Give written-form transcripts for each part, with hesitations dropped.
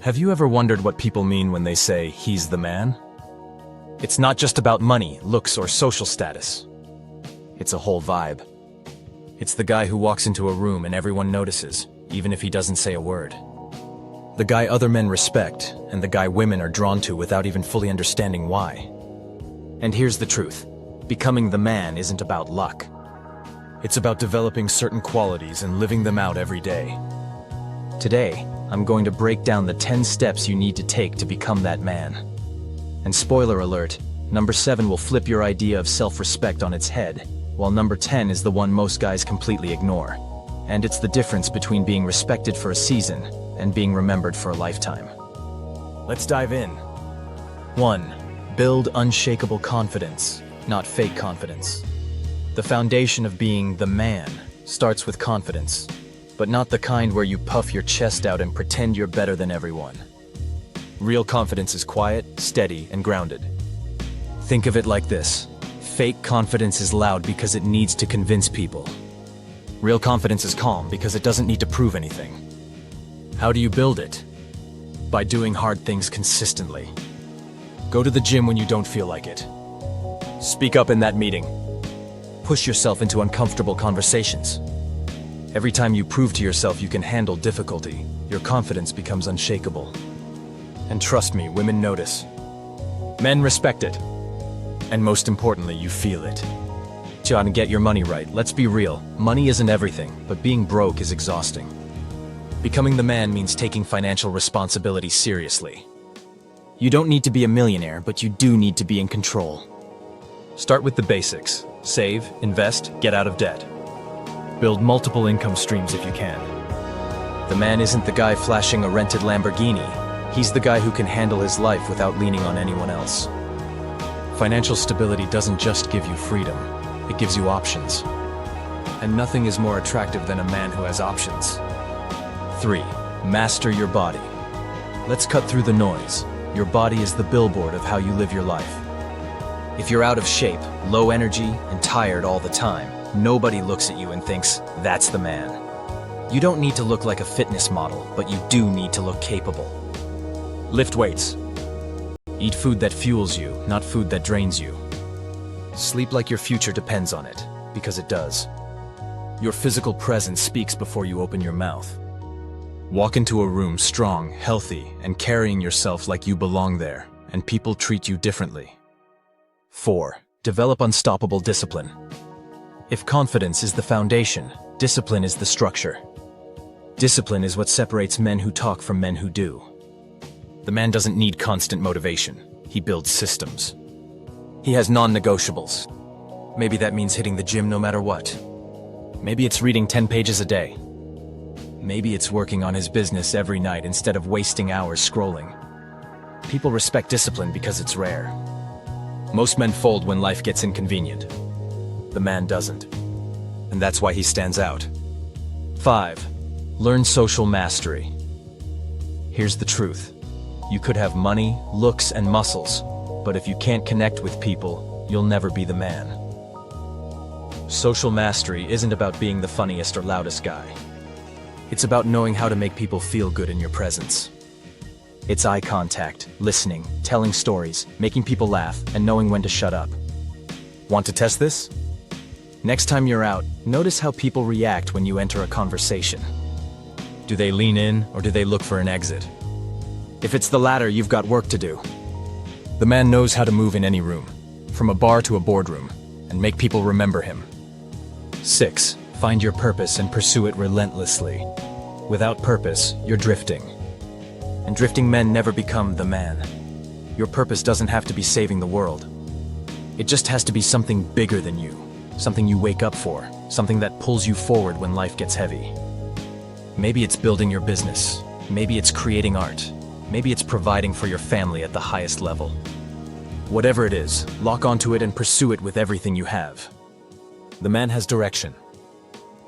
Have you ever wondered what people mean when they say, "he's the man"? It's not just about money, looks, or social status. It's a whole vibe. It's the guy who walks into a room and everyone notices, even if he doesn't say a word. The guy other men respect, and the guy women are drawn to without even fully understanding why. And here's the truth. Becoming the man isn't about luck. It's about developing certain qualities and living them out every day. Today, I'm going to break down the 10 steps you need to take to become that man. And spoiler alert, number 7 will flip your idea of self-respect on its head, while number 10 is the one most guys completely ignore. And it's the difference between being respected for a season and being remembered for a lifetime. Let's dive in. 1. Build unshakable confidence, not fake confidence. The foundation of being the man starts with confidence, but not the kind where you puff your chest out and pretend you're better than everyone. Real confidence is quiet, steady, and grounded. Think of it like this. Fake confidence is loud because it needs to convince people. Real confidence is calm because it doesn't need to prove anything. How do you build it? By doing hard things consistently. Go to the gym when you don't feel like it. Speak up in that meeting. Push yourself into uncomfortable conversations. Every time you prove to yourself you can handle difficulty, your confidence becomes unshakable. And trust me, women notice. Men respect it. And most importantly, you feel it. John, get your money right. Let's be real. Money isn't everything, but being broke is exhausting. Becoming the man means taking financial responsibility seriously. You don't need to be a millionaire, but you do need to be in control. Start with the basics. Save, invest, get out of debt. Build multiple income streams if you can. The man isn't the guy flashing a rented Lamborghini. He's the guy who can handle his life without leaning on anyone else. Financial stability doesn't just give you freedom, it gives you options. And nothing is more attractive than a man who has options. 3. Master your body. Let's cut through the noise. Your body is the billboard of how you live your life. If you're out of shape, low energy, and tired all the time, nobody looks at you and thinks, "That's the man." You don't need to look like a fitness model, but you do need to look capable. Lift weights. Eat food that fuels you, not food that drains you. Sleep like your future depends on it, because it does. Your physical presence speaks before you open your mouth. Walk into a room strong, healthy, and carrying yourself like you belong there, and people treat you differently. 4. Develop unstoppable discipline. If confidence is the foundation, discipline is the structure. Discipline is what separates men who talk from men who do. The man doesn't need constant motivation. He builds systems. He has non-negotiables. Maybe that means hitting the gym no matter what. Maybe it's reading 10 pages a day. Maybe it's working on his business every night instead of wasting hours scrolling. People respect discipline because it's rare. Most men fold when life gets inconvenient. The man doesn't. And that's why he stands out. 5. Learn social mastery. Here's the truth. You could have money, looks, and muscles, but if you can't connect with people, you'll never be the man. Social mastery isn't about being the funniest or loudest guy. It's about knowing how to make people feel good in your presence. It's eye contact, listening, telling stories, making people laugh, and knowing when to shut up. Want to test this? Next time you're out, notice how people react when you enter a conversation. Do they lean in, or do they look for an exit? If it's the latter, you've got work to do. The man knows how to move in any room, from a bar to a boardroom, and make people remember him. 6. Find your purpose and pursue it relentlessly. Without purpose, you're drifting. And drifting men never become the man. Your purpose doesn't have to be saving the world. It just has to be something bigger than you, something you wake up for, something that pulls you forward when life gets heavy. Maybe it's building your business. Maybe it's creating art. Maybe it's providing for your family at the highest level. Whatever it is, lock onto it and pursue it with everything you have. The man has direction,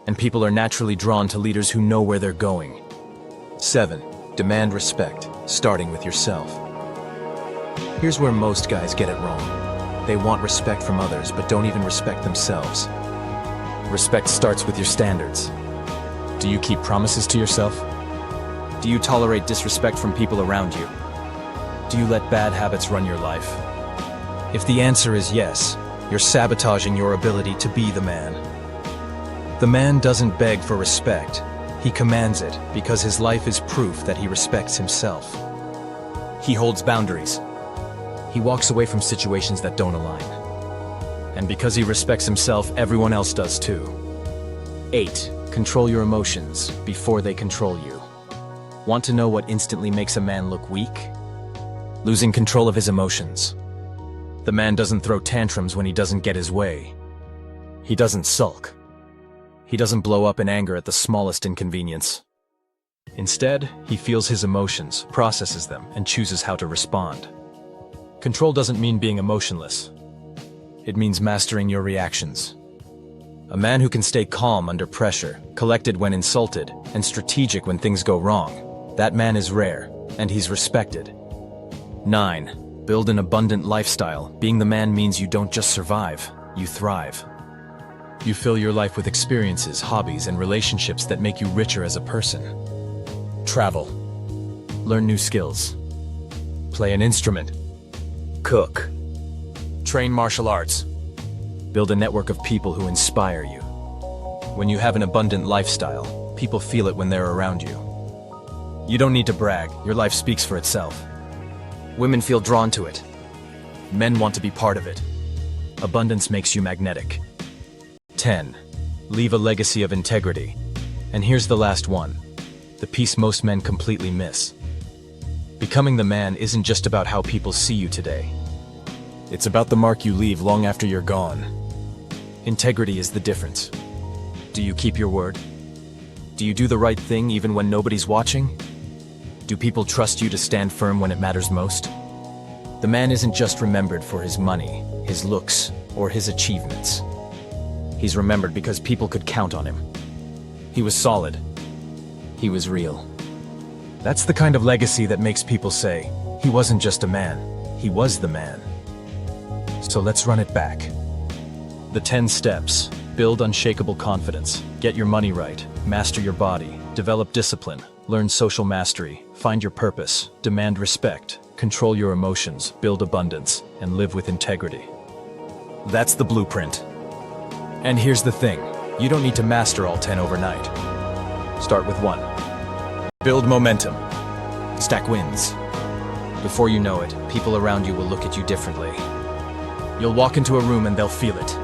and people are naturally drawn to leaders who know where they're going. 7. Demand respect, starting with yourself. Here's where most guys get it wrong. They want respect from others, but don't even respect themselves. Respect starts with your standards. Do you keep promises to yourself? Do you tolerate disrespect from people around you? Do you let bad habits run your life? If the answer is yes, you're sabotaging your ability to be the man. The man doesn't beg for respect. He commands it because his life is proof that he respects himself. He holds boundaries. He walks away from situations that don't align. And because he respects himself, everyone else does too. 8. Control your emotions before they control you. Want to know what instantly makes a man look weak? Losing control of his emotions. The man doesn't throw tantrums when he doesn't get his way. He doesn't sulk. He doesn't blow up in anger at the smallest inconvenience. Instead, he feels his emotions, processes them, and chooses how to respond. Control doesn't mean being emotionless. It means mastering your reactions. A man who can stay calm under pressure, collected when insulted, and strategic when things go wrong, that man is rare, and he's respected. 9. Build an abundant lifestyle. Being the man means you don't just survive, you thrive. You fill your life with experiences, hobbies, and relationships that make you richer as a person. Travel. Learn new skills. Play an instrument. Cook. Train martial arts. Build a network of people who inspire you. When you have an abundant lifestyle, people feel it when they're around you. You don't need to brag, your life speaks for itself. Women feel drawn to it. Men want to be part of it. Abundance makes you magnetic. 10. Leave a legacy of integrity. And here's the last one, the piece most men completely miss. Becoming the man isn't just about how people see you today. It's about the mark you leave long after you're gone. Integrity is the difference. Do you keep your word? Do you do the right thing even when nobody's watching? Do people trust you to stand firm when it matters most? The man isn't just remembered for his money, his looks, or his achievements. He's remembered because people could count on him. He was solid. He was real. That's the kind of legacy that makes people say, he wasn't just a man, he was the man. So let's run it back. The 10 steps. Build unshakable confidence. Get your money right. Master your body. Develop discipline. Learn social mastery. Find your purpose. Demand respect. Control your emotions. Build abundance. And live with integrity. That's the blueprint. And here's the thing. You don't need to master all 10 overnight. Start with 1. Build momentum. Stack wins. Before you know it, people around you will look at you differently. You'll walk into a room and they'll feel it.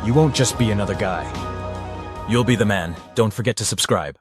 You won't just be another guy. You'll be the man. Don't forget to subscribe.